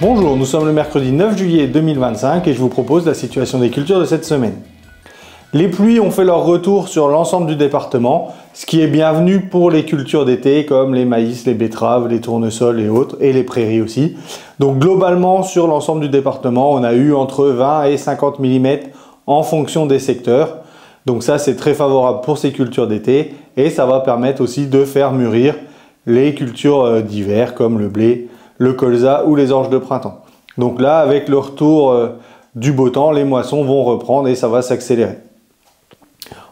Bonjour, nous sommes le mercredi 9 juillet 2025 et je vous propose la situation des cultures de cette semaine. Les pluies ont fait leur retour sur l'ensemble du département, ce qui est bienvenu pour les cultures d'été comme les maïs, les betteraves, les tournesols et autres, et les prairies aussi. Donc globalement sur l'ensemble du département, on a eu entre 20 et 50 mm en fonction des secteurs. Donc ça c'est très favorable pour ces cultures d'été et ça va permettre aussi de faire mûrir les cultures d'hiver comme le blé, le colza ou les orges de printemps. Donc là, avec le retour du beau temps, les moissons vont reprendre et ça va s'accélérer.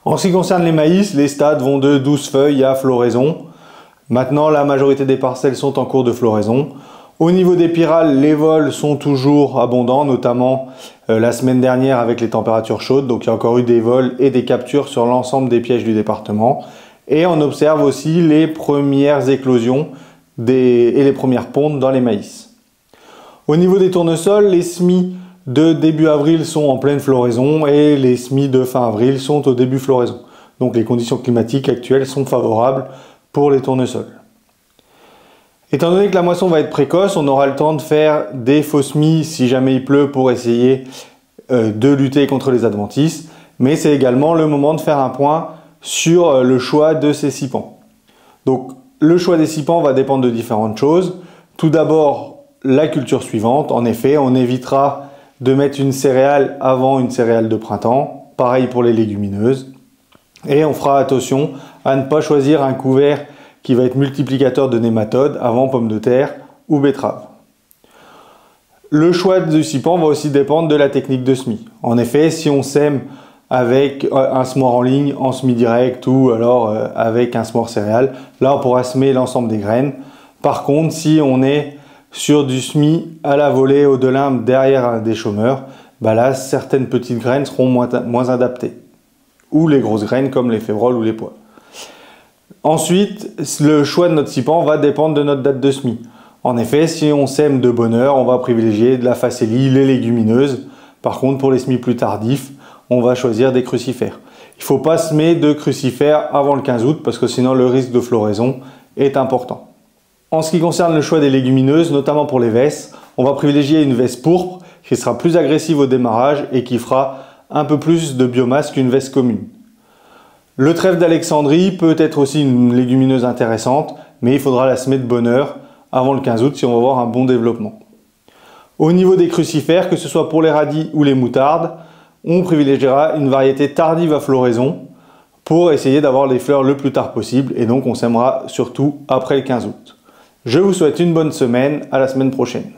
En ce qui concerne les maïs, les stades vont de 12 feuilles à floraison. Maintenant, la majorité des parcelles sont en cours de floraison. Au niveau des pyrales, les vols sont toujours abondants, notamment la semaine dernière avec les températures chaudes. Donc il y a encore eu des vols et des captures sur l'ensemble des pièges du département. Et on observe aussi les premières éclosions et les premières pontes dans les maïs. Au niveau des tournesols, les semis de début avril sont en pleine floraison et les semis de fin avril sont au début floraison. Donc les conditions climatiques actuelles sont favorables pour les tournesols. Étant donné que la moisson va être précoce, on aura le temps de faire des faux semis si jamais il pleut pour essayer de lutter contre les adventices. Mais c'est également le moment de faire un point sur le choix de ces scippans. Donc le choix des scippans va dépendre de différentes choses. Tout d'abord, la culture suivante. En effet, on évitera de mettre une céréale avant une céréale de printemps. Pareil pour les légumineuses. Et on fera attention à ne pas choisir un couvert qui va être multiplicateur de nématodes avant pommes de terre ou betteraves. Le choix du scipan va aussi dépendre de la technique de semis. En effet, si on sème avec un semoir en ligne, en semis direct ou alors avec un semoir céréales, là on pourra semer l'ensemble des graines. Par contre, si on est sur du semis à la volée au delimbe derrière des chômeurs, bah là certaines petites graines seront moins adaptées. Ou les grosses graines comme les févroles ou les pois. Ensuite, le choix de notre scipan va dépendre de notre date de semis. En effet, si on sème de bonne heure, on va privilégier de la facélie, les légumineuses. Par contre, pour les semis plus tardifs, on va choisir des crucifères. Il ne faut pas semer de crucifères avant le 15 août parce que sinon le risque de floraison est important. En ce qui concerne le choix des légumineuses, notamment pour les vesses, on va privilégier une vesse pourpre qui sera plus agressive au démarrage et qui fera un peu plus de biomasse qu'une vesse commune. Le trèfle d'Alexandrie peut être aussi une légumineuse intéressante, mais il faudra la semer de bonne heure avant le 15 août si on va avoir un bon développement. Au niveau des crucifères, que ce soit pour les radis ou les moutardes, on privilégiera une variété tardive à floraison pour essayer d'avoir les fleurs le plus tard possible et donc on sèmera surtout après le 15 août. Je vous souhaite une bonne semaine, à la semaine prochaine.